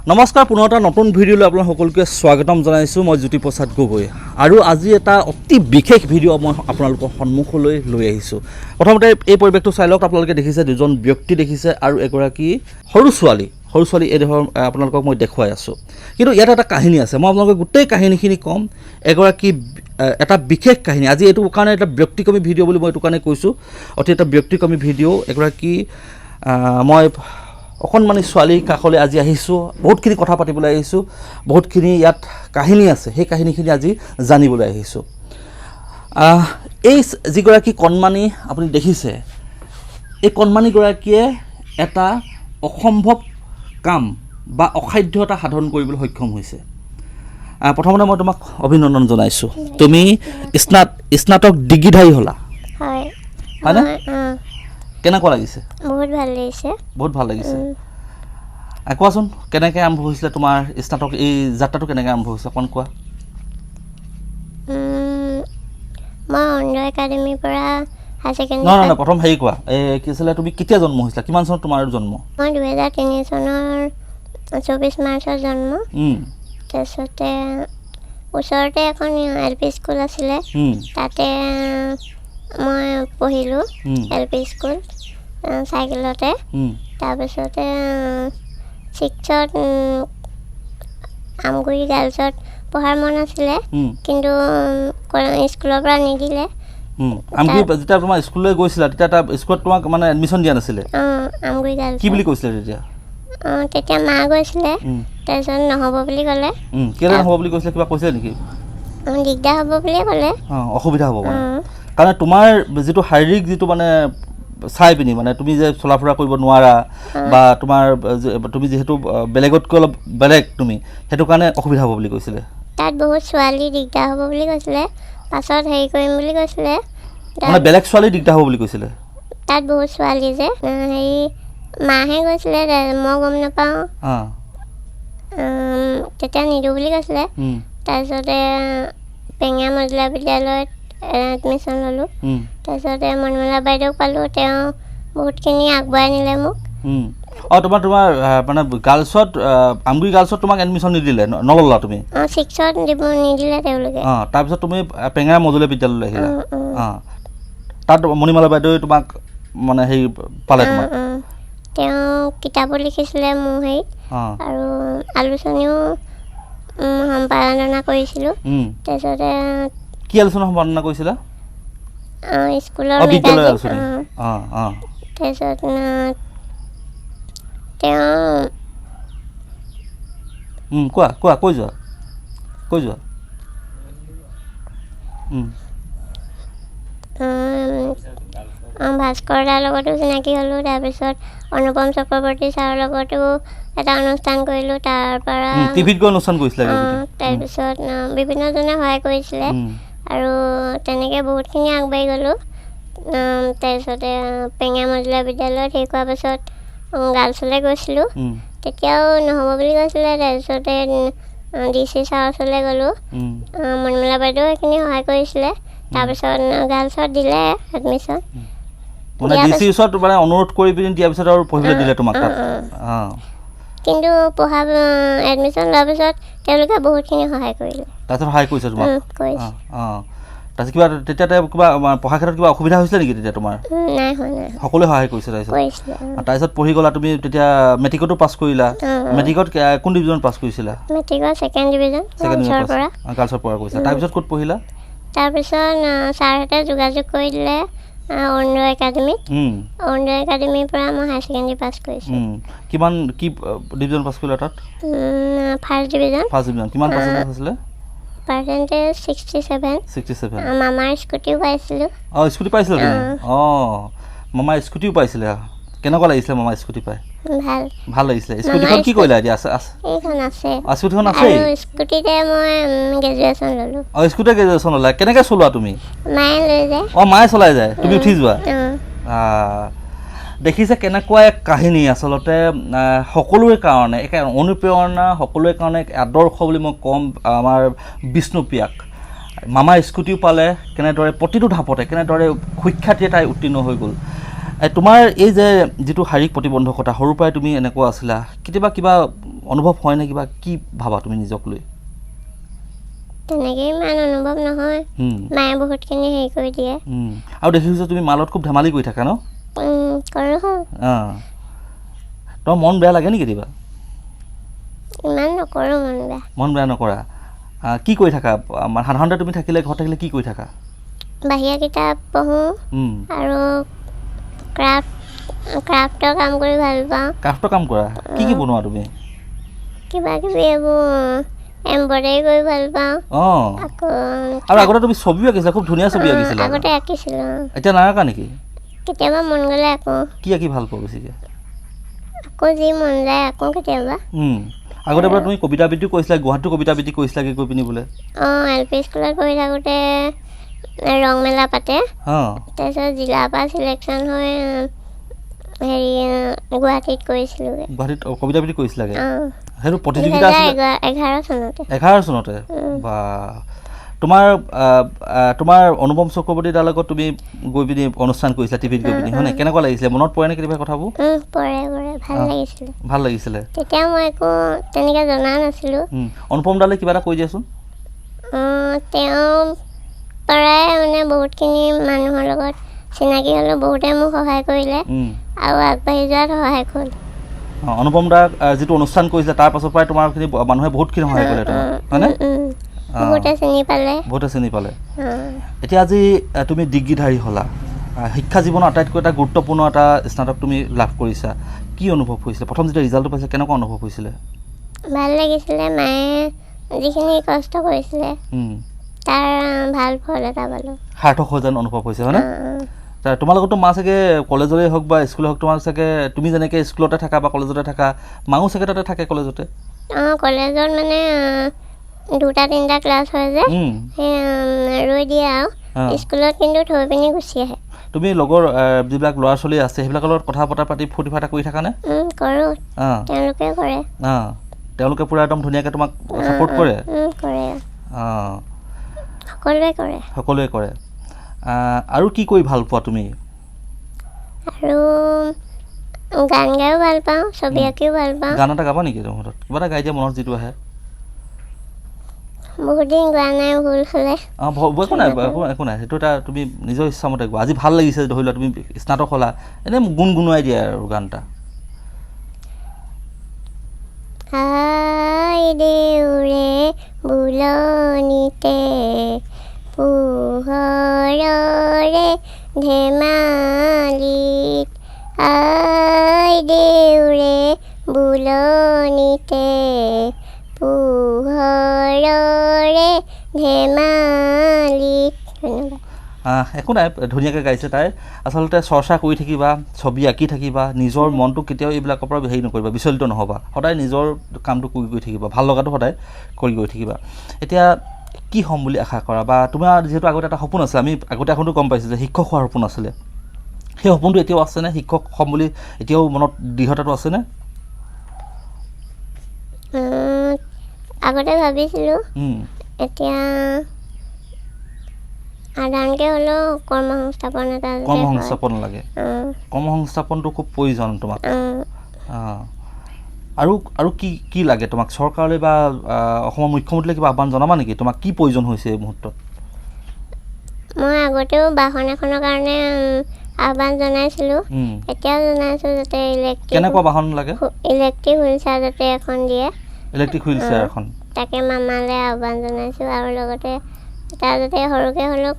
নমস্কাৰ পুনৰ এটা নতুন ভিডিঅ'লৈ আপোনালোক সকলোকে স্বাগতম জনাইছোঁ মই জ্যোতি প্ৰসাদ গগৈ আৰু আজি এটা অতি বিশেষ ভিডিঅ' মই আপোনালোকৰ সন্মুখলৈ লৈ আহিছোঁ প্ৰথমতে এই পৰিৱেশটো চাই লওক আপোনালোকে দেখিছে দুজন ব্যক্তি দেখিছে আৰু এগৰাকী সৰু ছোৱালী এই ধৰণৰ আপোনালোকক মই দেখুৱাই আছোঁ কিন্তু ইয়াত এটা কাহিনী আছে মই আপোনালোকক গোটেই কাহিনীখিনি ক'ম এগৰাকী এটা বিশেষ কাহিনী আজি এইটো কাৰণে এটা ব্যক্তিক্ৰমী ভিডিঅ' বুলি মই এইটো কাৰণে কৈছোঁ অতি এটা ব্যক্তিক্ৰমী ভিডিঅ' এগৰাকী মই অকণমানি ছোৱালীৰ কাষলৈ আজি আহিছোঁ বহুতখিনি কথা পাতিবলৈ আহিছোঁ বহুতখিনি ইয়াত কাহিনী আছে সেই কাহিনীখিনি আজি জানিবলৈ আহিছোঁ এই যিগৰাকী কণমানি আপুনি দেখিছে এই কণমানিগৰাকীয়ে এটা অসম্ভৱ কাম বা অসাধ্য এটা সাধন কৰিবলৈ সক্ষম হৈছে প্ৰথমতে মই তোমাক অভিনন্দন জনাইছোঁ তুমি স্নাতক ডিগ্ৰীধাৰী হ'লা হয়নে কেনেকুৱা লাগিছে বহুত ভাল লাগিছে কোৱাচোন কেনেকৈ আৰম্ভ হৈছিলে তোমাৰ স্নাতক এই যাত্ৰাটো কেনেকৈ আৰম্ভ হৈছে অকণ কোৱা প্ৰথম হেৰি কোৱা কি আছিলে তুমি কেতিয়া জন্ম হৈছিলা কিমান চনত তোমাৰ জন্ম মই 2003 চনৰ 24 মাৰ্চত জন্ম তাৰপিছতে ওচৰতে এখন LP স্কুল আছিলে তাতে মই পঢ়িলোঁ LP স্কুল চাইকেলতে তাৰপিছতে 6ত আমগুৰি গাৰ্লছত পঢ়াৰ মন আছিলে কিন্তু স্কুলৰ পৰা নিদিলে যেতিয়া তোমাৰ স্কুললৈ গৈছিলা তেতিয়া এটা স্কুলত তোমাক মানে এডমিশ্যন দিয়া নাছিলে আমগুৰি গাৰ্লছ কি বুলি কৈছিলে তেতিয়া মা গৈছিলে তাৰপিছত নহ'ব বুলি ক'লে কেলৈ নহ'ব বুলি কৈছিলে কিবা কৈছিলে নেকি দিগদাৰ হ'ব বুলিয়ে ক'লে অসুবিধা হ'ব মানে কাৰণ তোমাৰ যিটো শাৰীৰিক যিটো মানে চাই পিনি মানে তুমি যে চলা ফুৰা কৰিব নোৱাৰা বা তোমাৰ তুমি যিহেতু বেলেগতকৈ অলপ বেলেগ তুমি সেইটো কাৰণে অসুবিধা হ'ব বুলি কৈছিলে তাত বহুত ছোৱালী দিগদাৰ হ'ব বুলি কৈছিলে পাছত হেৰি কৰিম বুলি কৈছিলে মানে বেলেগ ছোৱালী দিগদাৰ হ'ব বুলি কৈছিলে তাত বহুত ছোৱালী যে হেৰি মাহে গৈছিলে মই গম নাপাওঁ তেতিয়া নিদিওঁ বুলি কৈছিলে তাৰপিছতে পেঙা মজিলা বিদ্যালয়ত এডমিশ্যন ল'লোঁ তাৰপিছতে মণিমালা বাইদেউক পালোঁ তেওঁ বহুতখিনি আগবঢ়াই নিলে মোক তোমাৰ মানে গাৰ্লছত আমগুৰি গাৰ্লছত তোমাক এডমিশ্যন নিদিলে নল'লা তুমি 6ত নিদিলে তেওঁলোকে তাৰপিছত তুমি পেঙা মজলীয়া বিদ্যালয়লৈ আহিলা তাত মণিমালা বাইদেৱে তোমাক মানে হেৰি পালে তোমাক তেওঁ কিতাপো লিখিছিলে মোৰ হেৰিত আৰু আলোচনীও সম্পাদনা কৰিছিলোঁ তাৰপিছতে কি আলোচনা সম্পাদনা কৰিছিলা স্কুলৰ বিদ্যালয়ৰ আলোচনী তাৰপিছত তেওঁ কোৱা কৈ যোৱা ভাস্কৰ দাৰ লগতো চিনাকি হ'লোঁ তাৰপিছত অনুপম চক্ৰৱৰ্তী ছাৰৰ লগতো এটা অনুষ্ঠান কৰিলোঁ তাৰপৰা টিভিত গৈ অনুষ্ঠান কৰিছিলা তাৰপিছত বিভিন্নজনে সহায় কৰিছিলে আৰু তেনেকৈ বহুতখিনি আগবাঢ়ি গ'লোঁ তাৰপিছতে পেঙা মজিলা বিদ্যালয়ত শেষ হোৱাৰ পাছত গাৰ্লছলৈ গৈছিলোঁ তেতিয়াও নহ'ব বুলি কৈছিলে তাৰপিছতে DC ছাৰৰ ওচৰলৈ গ'লোঁ মণিমালা বাইদেউ সেইখিনি সহায় কৰিছিলে তাৰপিছত গাৰ্লছত দিলে এডমিশ্যন অনুৰোধ কৰি পিনি দিয়াৰ পিছত আৰু পঢ়িবলৈ দিলে তোমাক কিন্তু পঢ়া এডমিশ্যন লোৱাৰ পিছত তেওঁলোকে বহুতখিনি সহায় কৰিলে তাৰপিছত সহায় কৰিছে তোমাক তাৰপিছত কিবা তেতিয়া কিবা পঢ়া ক্ষেত্ৰত কিবা অসুবিধা হৈছিলে নেকি তেতিয়া তোমাৰ নাই সকলোৱে সহায় কৰিছে তাৰপিছত পঢ়ি গ'লা তুমি তেতিয়া মেট্ৰিকতো পাছ কৰিলা মেট্ৰিকত কোন ডিভিজন পাছ কৰিছিলা মেট্ৰিকত ছেকেণ্ড ডিভিজন গাৰ্লছৰ পৰা কৰিছিলা তাৰপিছত ক'ত পঢ়িলা তাৰপিছত ছাৰহঁতে যোগাযোগ কৰি দিলে অৰুণোদয় একাডেমীৰ পৰা মই হায়াৰ ছেকেণ্ডেৰী পাছ কৰিছোঁ কিমান কি ডিভিজন পাছ কৰিলা তাত ফাৰ্ষ্ট ডিভিজন কিমান পাৰ্চেণ্টেজ হৈছিলে পাৰ্চেণ্টেজ 67 মামাৰ স্কুটিও পাইছিলোঁ স্কুটি পাইছিলা তুমি মামাৰ স্কুটিও পাইছিলে কেনেকুৱা লাগিছিলে মামাৰ স্কুটি পাই ভাল লাগিছিলে স্কুটিখন কি কৰিলা এতিয়া এইখন আছে স্কুটিখন আছে স্কুটিতে মই গ্ৰেজুৱেশ্যন ল'লোঁ স্কুটিতে গ্ৰেজুৱেশ্যন ল'লা কেনেকৈ চলোৱা তুমি মায়ে লৈ যায় মায়ে চলাই যায় তুমি উঠি যোৱা দেখিছে কেনেকুৱা এক কাহিনী আচলতে সকলোৰে কাৰণে এক অনুপ্ৰেৰণা সকলোৰে কাৰণে এক আদৰ্শ বুলি মই ক'ম আমাৰ বিষ্ণুপ্ৰিয়াক মামাৰ স্কুটিও পালে কেনেদৰে প্ৰতিটো ধাপতে কেনেদৰে সুখ্যাতিৰে তাই উত্তীৰ্ণ হৈ গ'ল তোমাৰ এই যে যেটো শাৰীৰিক প্ৰতিবন্ধকতা সৰুৰ পৰাই তুমি এনেকুৱা আছিলা কেতিয়াবা কিবা অনুভৱ হয় নে কিবা কি ভাবা তুমি নিজক লৈ তেনেকৈ ইমান অনুভৱ নহয় মায়ে বহুতখিনি হেৰি কৰি দিয়ে আৰু দেখিছোঁ তুমি মালত খুব ধেমালি কৰি থাকা ন কৰোঁ তোমাৰ মন বেয়া লাগে নেকি কেতিয়াবা ইমান নকৰোঁ মন বেয়া নকৰা কি কৰি থাকা সাধাৰণতে তুমি থাকিলে ঘৰত থাকিলে কি কৰি থাকা বাহিৰা কিতাপ পঢ়োঁ আৰু ক্ৰাফ্টৰ কাম কৰি ভাল পাওঁ ক্ৰাফ্টৰ কাম কৰা কি বনোৱা তুমি কিবা কিবি এইবোৰ এম্ব্ৰইডাৰী কৰি ভাল পাওঁ আকৌ আৰু আগতে তুমি ছবিও আঁকিছিলা খুব ধুনীয়া ছবি আঁকিছিলা আগতে আঁকিছিলোঁ এতিয়া নাআঁকা নেকি কেতিয়াবা মন গ'লে আঁকো কি আঁকি ভাল পোৱা বেছিকৈ আকৌ যি মন যায় আঁকো কেতিয়াবা আগতে বোলে তুমি কবিতা আবৃত্তি কৰিছিলা গুৱাহাটীতো কবিতা আবৃত্তি কৰিছিলা কি কৰি পিনি বোলে LP স্কুলত পঢ়ি থাকোঁতে ৰং মেলা পাতে তাৰপিছত জিলাৰ পৰা চিলেকশ্যন হৈ হেৰি গুৱাহাটীত কৰিছিলোঁগৈ গুৱাহাটীত কবিতা আবৃত্তি কৰিছিলাগৈ সেইটো প্ৰতিযোগিতা 11 চনতে বা তোমাৰ অনুপম চক্ৰৱৰ্তী দাৰ লগত তুমি গৈ পিনি অনুষ্ঠান কৰিছিলা টিভিত গৈ পিনি হয় নাই কেনেকুৱা লাগিছিলে মনত পৰে নে কেতিয়াবা কথাবোৰ ভাল লাগিছিলে তেতিয়া মই একো তেনেকৈ জনা নাছিলোঁ অনুপম দালে কিবা এটা কৈ দিয়াচোন তেওঁ পৰাই মানে বহুতখিনি মানুহৰ লগত চিনাকি হ'লোঁ বহুতে মোক সহায় কৰিলে আৰু আগবাঢ়ি যোৱাত সহায় হ'ল অনুপম দাক যিটো অনুষ্ঠান কৰিছিলে তাৰ পাছৰ পৰাই তোমাৰখিনি মানুহে বহুতখিনি সহায় কৰিলে হয়নে বহুতে চিনি পালে এতিয়া আজি তুমি ডিগ্ৰীধাৰী হ'লা শিক্ষা জীৱনৰ আটাইতকৈ এটা গুৰুত্বপূৰ্ণ এটা স্নাতক তুমি লাভ কৰিছা কি অনুভৱ হৈছিলে প্ৰথম যেতিয়া ৰিজাল্টটো পাইছা কেনেকুৱা অনুভৱ হৈছিলে ভাল লাগিছিলে মায়ে যিখিনি কষ্ট কৰিছিলে তাৰ ভাল ফল এটা পালোঁ সাৰ্থক হৈ যেন অনুভৱ হৈছে হয়নে তোমাৰ লগতো মা চাগে কলেজৰে হওক বা স্কুলে হওক তোমাৰ চাগে তুমি যেনেকৈ স্কুলতে থাকা বা কলেজতে থাকা মাও চাগে তাতে থাকে কলেজতে কলেজত মানে 2-3টা ক্লাছ হয় যে ৰৈ দিয়ে আৰু স্কুলত কিন্তু থৈ পিনি গুচি আহে তুমি লগৰ যিবিলাক ল'ৰা ছোৱালী আছে সেইবিলাকৰ লগত কথা বতৰা পাতি ফূৰ্তি ফাৰ্তা কৰি থাকানে কৰোঁ তেওঁলোকে কৰে তেওঁলোকে পূৰা একদম ধুনীয়াকৈ তোমাক ছাপোৰ্ট কৰে সকলোৱে কৰে আৰু কি কৰি ভাল পোৱা তুমি আৰু গান গায়ো ভাল পাওঁ ছবি আঁকিও ভাল পাওঁ গান এটা গাবা নেকি তোমাৰ কিবা এটা গাই দিয়া মনত যিটো আহে বহুত দিন গোৱা নাই ভুল হ'লে একো নাই সেইটো এটা তুমি নিজৰ ইচ্ছামতে গোৱা আজি ভাল লাগিছে ধৰি লোৱা তুমি স্নাতক হ'লা এনেই গুণগুণাই দিয়া আৰু গান এটা আই দেউৰে বুলনিতে পোহৰৰে ধেমালিত আই দেউৰে বুলনিতে পোহৰৰে ধেমালিত একো নাই ধুনীয়াকৈ গাইছে তাই আচলতে চৰ্চা কৰি থাকিবা ছবি আঁকি থাকিবা নিজৰ মনটো কেতিয়াও এইবিলাকৰ পৰা হেৰি নকৰিবা বিচলিত নহ'বা সদায় নিজৰ কামটো কৰি গৈ থাকিবা ভাল লগাটো সদায় কৰি গৈ থাকিবা এতিয়া কি হ'ম বুলি আশা কৰা বা তোমাৰ যিহেতু আগতে এটা সপোন আছিলে আমি আগতে এখনো গম পাইছোঁ যে শিক্ষক হোৱাৰ সপোন আছিলে সেই সপোনটো এতিয়াও আছেনে শিক্ষক হ'ম বুলি এতিয়াও মনত দৃঢ়তাটো আছেনে আগতে ভাবিছিলোঁ এতিয়া সাধাৰণকৈ হ'লেও কৰ্মসংস্থাপন লাগে কৰ্মসংস্থাপনটো খুব প্ৰয়োজন তোমাক আৰু কি লাগে তোমাক চৰকাৰলৈ বা অসমৰ মুখ্যমন্ত্ৰীলৈ কিবা আহ্বান জনাবা নেকি তোমাক কি প্ৰয়োজন হৈছে এই মুহূৰ্তত মই আগতেও বাহন এখনৰ কাৰণে আহ্বান জনাইছিলোঁ এতিয়াও জনাইছোঁ যাতে কেনেকুৱা বাহন লাগে ইলেক্ট্ৰিক হুইল চেয়াৰ যাতে এখন দিয়ে ইলেক্ট্ৰিক হুইল চেয়াৰ এখন তাকে মামালৈ আহ্বান জনাইছোঁ আৰু লগতে এটা যাতে সৰুকৈ হ'লেও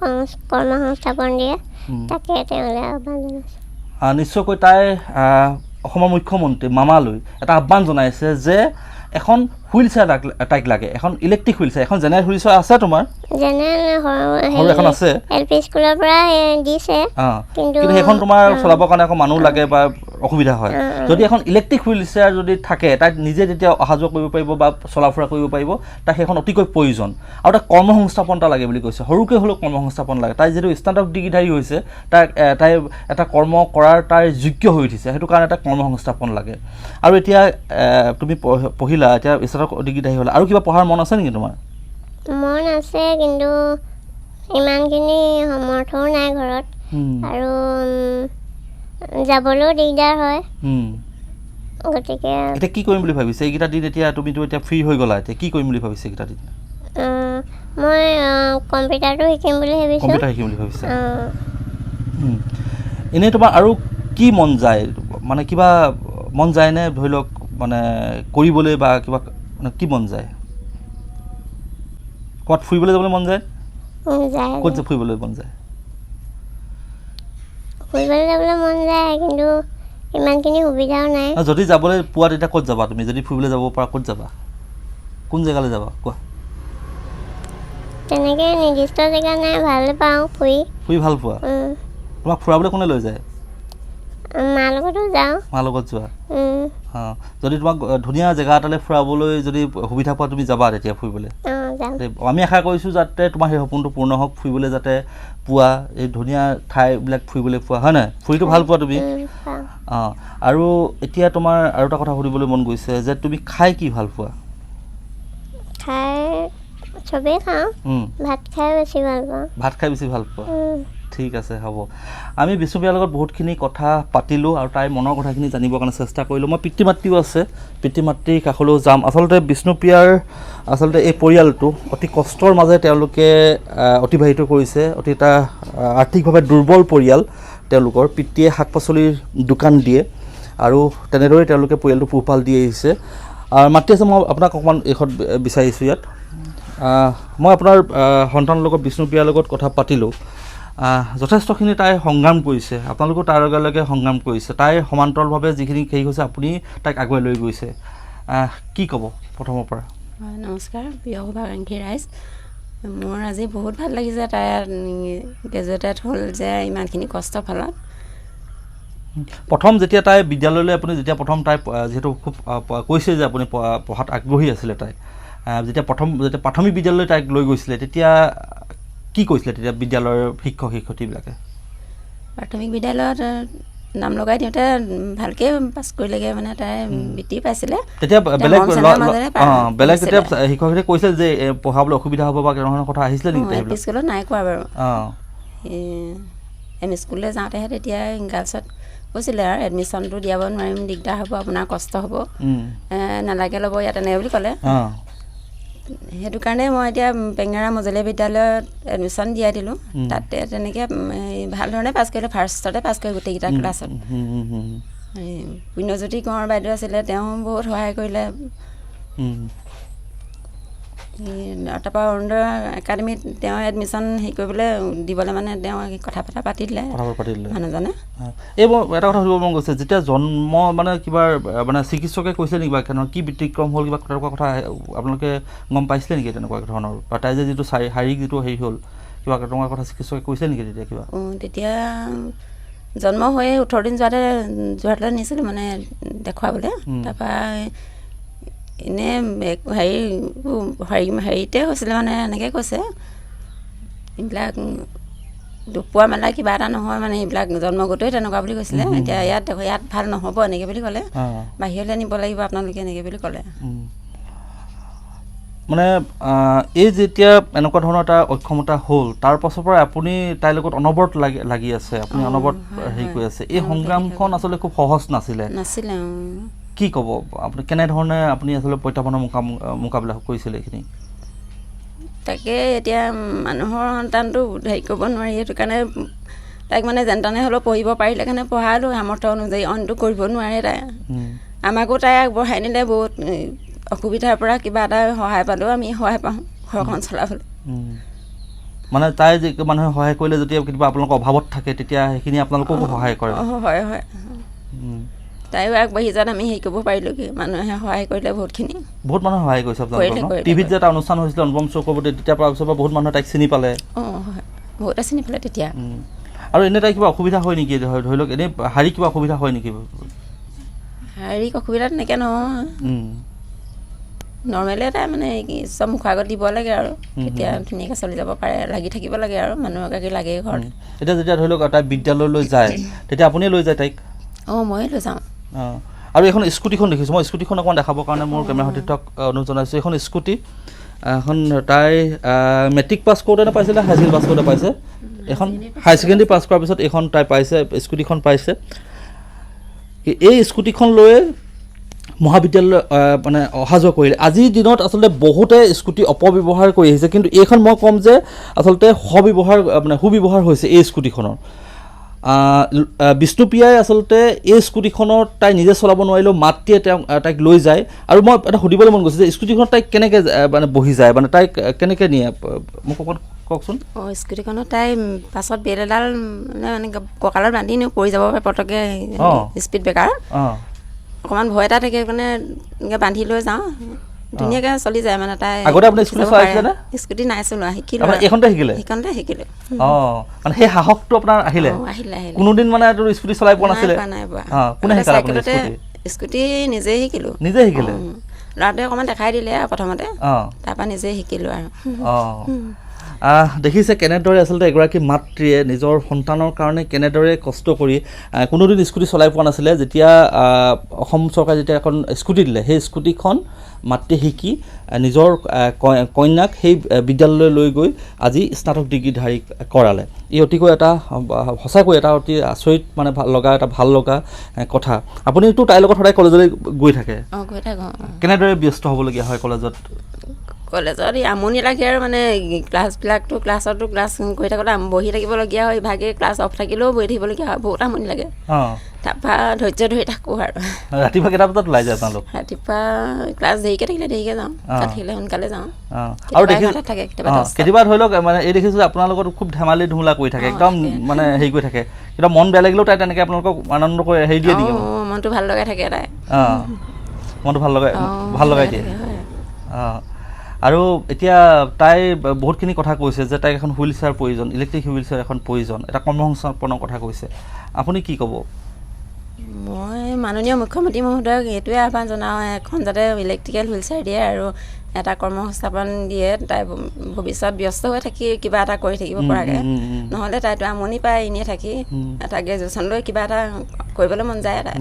কৰ্মসংস্থাপন দিয়ে তাকে তেওঁলৈ আহ্বান জনাইছোঁ নিশ্চয়কৈ তাই অসমৰ মুখ্যমন্ত্ৰী মামালৈ এটা আহ্বান জনাইছে যে এখন হুইল চেয়াৰ তাইক লাগে এখন ইলেক্ট্ৰিক হুইল চেয়াৰ এখন জেনেৰেল হুইল চেয়াৰ আছে তোমাৰ সৰু এখন আছে LP স্কুলৰ পৰা দিছে কিন্তু সেইখন তোমাৰ চলাবৰ কাৰণে আকৌ মানুহ লাগে বা অসুবিধা হয় যদি এখন ইলেক্ট্ৰিক হুইল চেয়াৰ যদি থাকে তাক নিজে যেতিয়া অহা যোৱা কৰিব পাৰিব বা চলা ফুৰা কৰিব পাৰিব তাক সেইখন অতিকৈ প্ৰয়োজন আৰু তাক কৰ্মসংস্থাপন এটা লাগে বুলি কৈছে সৰুকৈ হ'লেও কৰ্মসংস্থাপন লাগে তাই যিহেতু স্নাতক ডিগ্ৰীধাৰী হৈছে তাই এটা কৰ্ম কৰাৰ তাই যোগ্য হৈ উঠিছে সেইটো কাৰণে এটা কৰ্মসংস্থাপন লাগে আৰু এতিয়া তুমি পঢ়িলা এতিয়া স্নাতক ডিগ্ৰীধাৰী হ'লা আৰু কিবা পঢ়াৰ মন আছে নেকি তোমাৰ মন আছে কিন্তু ইমানখিনি সমৰ্থও নাই ঘৰত আৰু যাবলৈও দিগদাৰ হয় গতিকে এতিয়া কি কৰিম বুলি ভাবিছে এইকেইটা দিন এতিয়া তুমিতো এতিয়া ফ্ৰী হৈ গ'লা এতিয়া কি কৰিম বুলি ভাবিছে এইকেইটা দিন মই কম্পিউটাৰটো শিকিম বুলি ভাবিছোঁ কম্পিউটাৰ শিকিম বুলি ভাবিছে এনেই তোমাৰ আৰু কি মন যায় মানে কিবা মন যায়নে ধৰি লওক মানে কৰিবলৈ বা কিবা মানে কি মন যায় ক'ত ফুৰিবলৈ যাবলৈ মন যায় ক'ত ফুৰিবলৈ মন যায় ফুৰিবলৈ যাবলৈ মন যায় কিন্তু ইমানখিনি সুবিধাও নাই যদি যাবলৈ পোৱা তেতিয়া ক'ত যাবা তুমি যদি ফুৰিবলৈ যাব পাৰা ক'ত যাবা কোন জেগালৈ যাবা কোৱা তেনেকৈ নিৰ্দিষ্ট জেগা নাই ভাল পাওঁ ফুৰি ভাল পোৱা তোমাক ফুৰাবলৈ কোনে লৈ যায় মাৰ লগতো যাওঁ মাৰ লগত যোৱা যদি তোমাক ধুনীয়া জেগা এটালৈ ফুৰাবলৈ যদি সুবিধা পোৱা তুমি যাবা তেতিয়া ফুৰিবলৈ আমি আশা কৰিছোঁ যাতে তোমাৰ সেই সপোনটো পূৰ্ণ হওক ফুৰিবলৈ যাতে পোৱা এই ধুনীয়া ঠাইবিলাক ফুৰিবলৈ পোৱা হয় নহয় ফুৰিটো ভাল পোৱা তুমি আৰু এতিয়া তোমাৰ আৰু এটা কথা সুধিবলৈ মন গৈছে যে তুমি খাই কি ভাল পোৱা খাই চবেই খাওঁ ভাত খাই বেছি ভাল পাওঁ ভাত খাই বেছি ভাল পোৱা ঠিক আছে হ'ব আমি বিষ্ণুপ্ৰিয়াৰ লগত বহুতখিনি কথা পাতিলোঁ আৰু তাইৰ মনৰ কথাখিনি জানিবৰ কাৰণে চেষ্টা কৰিলোঁ মই পিতৃ মাতৃও আছে পিতৃ মাতৃৰ কাষলৈও যাম আচলতে বিষ্ণুপ্ৰিয়াৰ আচলতে এই পৰিয়ালটো অতি কষ্টৰ মাজে তেওঁলোকে অতিবাহিত কৰিছে অতি এটা আৰ্থিকভাৱে দুৰ্বল পৰিয়াল তেওঁলোকৰ পিতৃয়ে শাক পাচলিৰ দোকান দিয়ে আৰু তেনেদৰে তেওঁলোকে পৰিয়ালটো পোহপাল দি আহিছে মাতৃ আছে মই আপোনাক অকণমান এইখন বিচাৰিছোঁ ইয়াত মই আপোনাৰ সন্তানৰ লগত বিষ্ণুপ্ৰিয়াৰ লগত কথা পাতিলোঁ যথেষ্টখিনি তাই সংগ্ৰাম কৰিছে আপোনালোকেও তাৰ লগে লগে সংগ্ৰাম কৰিছে তাইৰ সমান্তৰালভাৱে যিখিনি হেৰি হৈছে আপুনি তাইক আগুৱাই লৈ গৈছে কি ক'ব প্ৰথমৰ পৰা নমস্কাৰ প্ৰিয় শুভাকাংক্ষী ৰাইজ মোৰ আজি বহুত ভাল লাগিছে তাই গ্ৰেজুৱেটেড হ'ল যে ইমানখিনি কষ্টৰ ফলত প্ৰথম যেতিয়া তাই বিদ্যালয়লৈ আপুনি যেতিয়া প্ৰথম তাই যিহেতু খুব কৈছে যে আপুনি পঢ়াত আগ্ৰহী আছিলে তাই যেতিয়া প্ৰাথমিক বিদ্যালয়লৈ তাইক লৈ গৈছিলে তেতিয়া কি কৈছিলে তেতিয়া বিদ্যালয়ৰ শিক্ষক শিক্ষয়িত্ৰীবিলাকে প্ৰাথমিক বিদ্যালয়ত নাম লগাই দিওঁতে ভালকৈ পাছ কৰিলেগৈ মানে তাই বৃত্তি পাইছিলে তেতিয়া বেলেগ যেতিয়া শিক্ষক কৈছিল যে পঢ়াবলৈ অসুবিধা হ'ব বা কেনেধৰণৰ কথা আহিছিলে নেকি এল পি স্কুলত নাই কোৱা বাৰু এম ই স্কুললৈ যাওঁতেহে তেতিয়া গাৰ্লছত কৈছিলে আৰু এডমিশ্যনটো দিয়াব নোৱাৰিম দিগদাৰ হ'ব আপোনাৰ কষ্ট হ'ব নালাগে ল'ব ইয়াত এনেকৈ বুলি ক'লে সেইটো কাৰণে মই এতিয়া পেঙেৰা মজলীয়া বিদ্যালয়ত এডমিশ্যন দিয়াই দিলোঁ তাতে তেনেকৈ ভাল ধৰণে পাছ কৰিলে ফাৰ্ষ্টতে পাছ কৰি গোটেইকেইটা ক্লাছত পুণ্যজ্যোতি কোঁৱৰ বাইদেউ আছিলে তেওঁ বহুত সহায় কৰিলে তাৰপৰা অৰুণোদয় একাডেমীত তেওঁ এডমিশ্যন হেৰি কৰিবলৈ দিবলৈ মানে তেওঁ কথা পাতি দিলে মানুহজনে এই মই এটা কথা সুধিব মন গৈছে যেতিয়া জন্ম মানে কিবা মানে চিকিৎসকে কৈছে নেকি বা কি ব্যতিক্ৰম হ'ল কিবা তেনেকুৱা কথা আপোনালোকে গম পাইছিলে নেকি তেনেকুৱা ধৰণৰ বা তাই যে যিটো শাৰীৰিক যিটো হেৰি হ'ল কিবা তেনেকুৱা কথা চিকিৎসকে কৈছে নেকি তেতিয়া কিবা তেতিয়া জন্ম হৈ 18 দিন যোৱাতে নিছিলোঁ মানে দেখুৱাবলৈ তাৰপৰা এনেই হেৰিতে হৈছিলে মানে এনেকৈ কৈছে এইবিলাক দুপোৱা মেলা কিবা এটা নহয় মানে এইবিলাক জন্মগতই তেনেকুৱা বুলি কৈছিলে এতিয়া ইয়াত দেখো ইয়াত ভাল নহ'ব এনেকৈ বুলি ক'লে বাহিৰলৈ নিব লাগিব আপোনালোকে এনেকৈ বুলি ক'লে মানে এই যেতিয়া এনেকুৱা ধৰণৰ এটা অক্ষমতা হ'ল তাৰ পাছৰ পৰা আপুনি তাইৰ লগত অনবৰত লাগি আছে আপুনি অনবৰত হেৰি কৰি আছে এই সংগ্ৰামখন আচলতে খুব সহজ নাছিলে কি ক'ব আপুনি কেনেধৰণে আপুনি আচলতে প্ৰত্যাহ্বানৰ মোকাবিলা কৰিছিলে এইখিনি তাকে এতিয়া মানুহৰ সন্তানটো হেৰি কৰিব নোৱাৰি সেইটো কাৰণে তাইক মানে যেন তেনে হ'লেও পঢ়িব পাৰিলে কাৰণে পঢ়ালোঁ সামৰ্থ্য অনুযায়ী অইনটো কৰিব নোৱাৰে তাই আমাকো তাই আগবঢ়াই নিলে বহুত অসুবিধাৰ পৰা কিবা এটা সহায় পালেও আমি সহায় পাওঁ ঘৰখন চলাবলৈ মানে তাই যে মানুহে সহায় কৰিলে যেতিয়া কেতিয়াবা আপোনালোকৰ অভাৱত থাকে তেতিয়া সেইখিনি আপোনালোককো সহায় কৰে হয় হয় তাইও আগবাঢ়ি যোৱাত আমি হেৰি কৰিব পাৰিলোঁ কি মানুহে সহায় কৰিলে বহুত মানুহে সহায় কৰিছে আপোনালোকক টিভিত যে এটা অনুষ্ঠান হৈছিলে অনুপম চক্ৰৱৰ্তী তেতিয়াৰ পৰা পিছৰ পৰা বহুত মানুহে তাইক চিনি পালে হয় বহুতে চিনি পালে তেতিয়া আৰু এনে তাই কিবা অসুবিধা হয় নেকি ধৰি লওক এনেই শাৰীৰিক কিবা অসুবিধা হয় নেকি শাৰীৰিক অসুবিধা তেনেকৈ নহয় নৰ্মেলি তাই মানে চব মুখৰ আগত দিব লাগে আৰু তেতিয়া ধুনীয়াকৈ চলি যাব পাৰে লাগি থাকিব লাগে আৰু মানুহক লাগে ঘৰত এতিয়া যেতিয়া ধৰি লওক তাই বিদ্যালয়লৈ যায় তেতিয়া আপুনিয়ে লৈ যায় তাইক ময়ে লৈ যাওঁ আৰু এখন স্কুটিখন দেখিছোঁ মই স্কুটিখন অকণমান দেখাবৰ কাৰণে মোৰ কেমেৰা সতীৰ্থক অনুৰোধ জনাইছোঁ এখন স্কুটি এখন তাই মেট্ৰিক পাছ কৰোঁতে পাইছিলে হাই ছেকেণ্ডেৰী পাছ কৰোঁতে পাইছে এখন হাই ছেকেণ্ডেৰী পাছ কৰাৰ পিছত এইখন তাই পাইছে স্কুটিখন পাইছে এই স্কুটিখন লৈয়ে মহাবিদ্যালয় মানে অহা যোৱা কৰিলে আজিৰ দিনত আচলতে বহুতে স্কুটি অপব্যৱহাৰ কৰি আহিছে কিন্তু এইখন মই ক'ম যে আচলতে সুব্যৱহাৰ হৈছে এই স্কুটিখনৰ বিষ্ণুপ্ৰিয়াই আচলতে এই স্কুটিখনৰ তাই নিজে চলাব নোৱাৰিলেও মাতৃয়ে তাইক লৈ যায় আৰু মই এটা সুধিবলৈ মন গৈছে যে স্কুটিখনত তাইক কেনেকৈ মানে বহি যায় মানে তাইক কেনেকৈ নিয়ে মোক অকণ কওকচোন স্কুটিখনত তাই পাছত বেল এডাল মানে কঁকালত বান্ধি নিওঁ পৰি যাব পাৰে পটককৈ স্পীড ব্ৰেকাৰ অকণমান ভয় এটা থাকে মানে এনেকৈ বান্ধি লৈ যাওঁ ধুনীয়াকৈ চলি যায় মানে তাই আগতে আপুনি স্কুটি চলাইছিলেনে স্কুটি নাই চলোৱা শিকিলোঁ এইখনতে শিকিলে সেইখনতে শিকিলোঁ মানে সেই সাহসটো আপোনাৰ আহিলে কোনোদিন মানে স্কুটি চলাই পোৱা নাছিলে কোনে শিকালে আপুনি স্কুটি নিজে শিকিলোঁ ল'ৰাটোৱে অকণমান দেখাই দিলে আৰু প্ৰথমতে তাৰপৰা নিজে শিকিলোঁ আৰু দেখিছে কেনেদৰে আচলতে এগৰাকী মাতৃয়ে নিজৰ সন্তানৰ কাৰণে কেনেদৰে কষ্ট কৰি কোনোদিন স্কুটি চলাই পোৱা নাছিলে যেতিয়া অসম চৰকাৰে যেতিয়া এখন স্কুটি দিলে সেই স্কুটিখন মাতৃয়ে শিকি নিজৰ কন্যাক সেই বিদ্যালয়লৈ লৈ গৈ আজি স্নাতক ডিগ্ৰীধাৰী কৰালে ই অতিকৈ এটা সঁচাকৈ এটা অতি আচৰিত মানে ভাল লগা কথা আপুনিতো তাইৰ লগত সদায় কলেজলৈ গৈ থাকে কেনেদৰে ব্যস্ত হ'বলগীয়া হয় কলেজত আমনি লাগে আৰু মানে ক্লাছতো ক্লাছ কৰি থাকোঁতে বহি থাকিবলগীয়া হয় ইভাগে ক্লাছ অফ থাকিলেও বহি থাকিবলগীয়া হয় বহুত আমনি লাগে তাৰপৰা ধৈৰ্য ধৰি থাকোঁ আৰু ৰাতিপুৱা কেইটা বজাত ওলাই যায় আপোনালোক ৰাতিপুৱা ক্লাছ দেৰিকৈ থাকিলে যাওঁ থাকিলে সোনকালে যাওঁ আৰু থাকে কেতিয়াবা ধৰি লওক মানে এই দেখিছোঁ আপোনাৰ লগত খুব ধেমালি ধুমলা কৰি থাকে একদম মানে হেৰি কৰি থাকে কেতিয়াবা মন বেয়া লাগিলেও তাই তেনেকৈ আপোনালোকক আনন্দ কৰি হেৰি দিয়ে নেকি মনটো ভাল লগাই থাকে তাই মনটো ভাল লগাই দিয়ে আৰু এতিয়া তাই বহুতখিনি কথা কৈছে যে তাইক এখন হুইল চেয়াৰ প্ৰয়োজন ইলেক্ট্ৰিক হুইল চেয়াৰ এখন প্ৰয়োজন এটা কৰ্মসংস্থাপনৰ কথা কৈছে আপুনি কি ক'ব মই মাননীয় মুখ্যমন্ত্ৰী মহোদয়ক এইটোৱে আহ্বান জনাওঁ এখন যাতে ইলেক্ট্ৰিকেল হুইল চেয়াৰ দিয়ে আৰু এটা কৰ্মসংস্থাপন দিয়ে তাই ভৱিষ্যত ব্যস্ত হৈ থাকি কিবা এটা কৰি থাকিব পৰাকৈ নহ'লে তাইতো আমনি পায় এনেই থাকি এটা গ্ৰেজুৱেশ্যন লৈ কিবা এটা কৰিবলৈ মন যায় তাই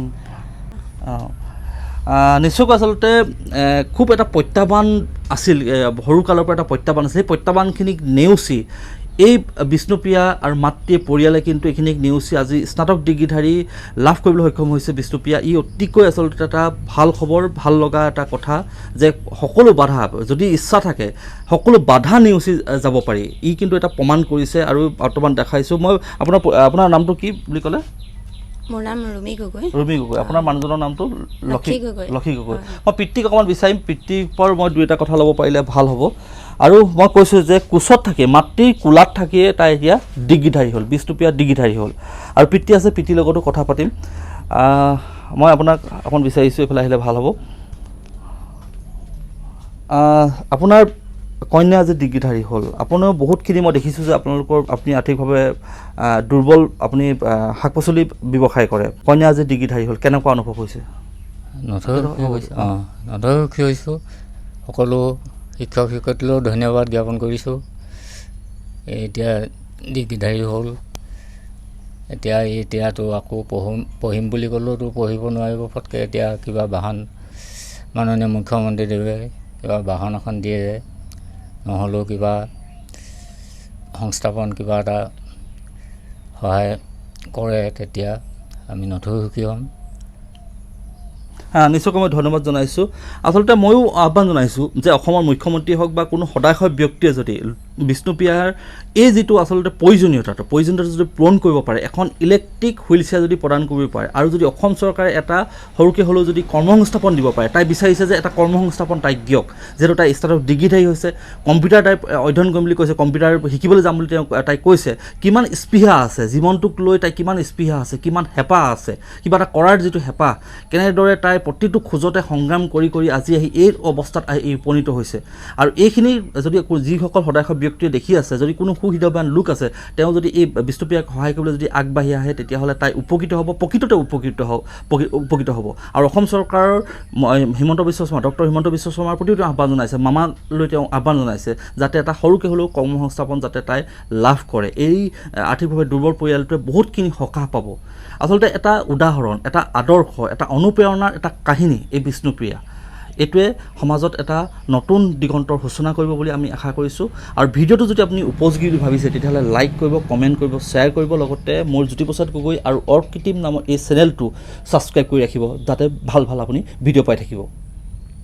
নিশ্চয়কৈ আচলতে খুব এটা প্ৰত্যাহ্বান আছিল সৰুকালৰ পৰা এটা প্ৰত্যাহ্বান আছিল সেই প্ৰত্যাহ্বানখিনিক নেওচি এই বিষ্ণুপ্ৰিয়া আৰু মাতৃয়ে পৰিয়ালে কিন্তু এইখিনিক নেওচি আজি স্নাতক ডিগ্ৰীধাৰী লাভ কৰিবলৈ সক্ষম হৈছে বিষ্ণুপ্ৰিয়া ই অতিকৈ আচলতে এটা ভাল খবৰ ভাল লগা এটা কথা যে সকলো বাধা যদি ইচ্ছা থাকে সকলো বাধা নেওচি যাব পাৰি ই কিন্তু এটা প্ৰমাণ কৰিছে আৰু বৰ্তমান দেখাইছোঁ মই আপোনাৰ নামটো কি বুলি ক'লে মোৰ নাম ৰুমি গগৈ আপোনাৰ মানুহজনৰ নামটো লক্ষী গগৈ মই পিতৃক অকণমান বিচাৰিম পিতৃৰ পৰা মই দুই এটা কথা ল'ব পাৰিলে ভাল হ'ব আৰু মই কৈছোঁ যে কোচত থাকি মাতৃৰ কোলাত থাকিয়ে তাই এতিয়া ডিগ্ৰীধাৰী হ'ল বিষ্ণুপ্ৰিয়া ডিগ্ৰীধাৰী হ'ল আৰু পিতৃ আছে পিতৃৰ লগতো কথা পাতিম মই আপোনাক অকণ বিচাৰিছোঁ এইফালে আহিলে ভাল হ'ব আপোনাৰ কন্যা আজি ডিগ্ৰীধাৰী হ'ল আপুনিও বহুতখিনি মই দেখিছোঁ যে আপুনি আৰ্থিকভাৱে দুৰ্বল আপুনি শাক পাচলি ব্যৱসায় কৰে কন্যা আজি ডিগ্ৰীধাৰী হ'ল কেনেকুৱা অনুভৱ হৈছে নথৈ সুখী হৈছোঁ সকলো শিক্ষক শিক্ষয়িত্ৰীলৈও ধন্যবাদ জ্ঞাপন কৰিছোঁ এতিয়া ডিগ্ৰীধাৰী হ'ল এতিয়াতো আকৌ পঢ়িম বুলি ক'লেওতো পঢ়িব নোৱাৰিব ফটকৈ এতিয়া কিবা বাহন মাননীয় মুখ্যমন্ত্ৰীদেৱে কিবা বাহন এখন দিয়ে নহ'লেও কিবা সংস্থাপন কিবা এটা সহায় কৰে তেতিয়া আমি নথৈ সুখী হ'ম নিশ্চয়কৈ মই ধন্যবাদ জনাইছোঁ আচলতে ময়ো আহ্বান জনাইছোঁ যে অসমৰ মুখ্যমন্ত্ৰী হওক বা কোনো সদাশয় ব্যক্তিয়ে যদি বিষ্ণুপ্ৰিয়াৰ এই যিটো আচলতে প্ৰয়োজনীয়তাটো যদি পূৰণ কৰিব পাৰে এখন ইলেক্ট্ৰিক হুইল চেয়াৰ যদি প্ৰদান কৰিব পাৰে আৰু যদি অসম চৰকাৰে এটা সৰুকৈ হ'লেও যদি কৰ্মসংস্থাপন দিব পাৰে তাই বিচাৰিছে যে এটা কৰ্মসংস্থাপন তাইক দিয়ক যিহেতু তাই স্নাতক ডিগ্ৰীধাৰী হৈছে কম্পিউটাৰ তাই অধ্যয়ন কৰিম বুলি কৈছে কম্পিউটাৰ শিকিবলৈ যাম বুলি তাই কৈছে কিমান স্পৃহা আছে জীৱনটোক লৈ তাই কিমান স্পৃহা আছে কিমান হেঁপাহ আছে কিবা এটা কৰাৰ যিটো হেঁপাহ কেনেদৰে তাই প্ৰতিটো খোজতে সংগ্ৰাম কৰি আজি আহি এই অৱস্থাত আহি উপনীত হৈছে আৰু এইখিনি যদি যিসকল সদাশয় ব্যক্তিয়ে দেখি আছে যদি কোনো সুহৃদয়বান লোক আছে তেওঁ যদি এই বিষ্ণুপ্ৰিয়াক সহায় কৰিবলৈ যদি আগবাঢ়ি আহে তেতিয়াহ'লে তাই উপকৃত হ'ব প্ৰকৃততে উপকৃত হ'ব আৰু অসম চৰকাৰৰ হিমন্ত বিশ্ব শৰ্মা ডক্টৰ হিমন্ত বিশ্ব শৰ্মাৰ প্ৰতিও তেওঁ আহ্বান জনাইছে মামালৈ তেওঁ আহ্বান জনাইছে যাতে এটা সৰুকৈ হ'লেও কৰ্মসংস্থাপন যাতে তাই লাভ কৰে এই আৰ্থিকভাৱে দুৰ্বল পৰিয়ালটোৱে বহুতখিনি সকাহ পাব আচলতে এটা উদাহৰণ এটা আদৰ্শ এটা অনুপ্ৰেৰণাৰ এটা কাহিনী এই বিষ্ণুপ্ৰিয়া এইটোৱে সমাজত এটা নতুন দিগন্তৰ সূচনা কৰিব বুলি আমি আশা কৰিছোঁ আৰু ভিডিঅ'টো যদি আপুনি উপযোগী বুলি ভাবিছে তেতিয়াহ'লে লাইক কৰিব, কমেণ্ট কৰিব, শ্বেয়াৰ কৰিব, লগতে মোৰ জ্যোতিপ্ৰসাদ গগৈ আৰু অৰ্কিটিম নামৰ এই চেনেলটো ছাবস্ক্ৰাইব কৰি ৰাখিব যাতে ভাল ভাল আপুনি ভিডিঅ' পাই থাকিব।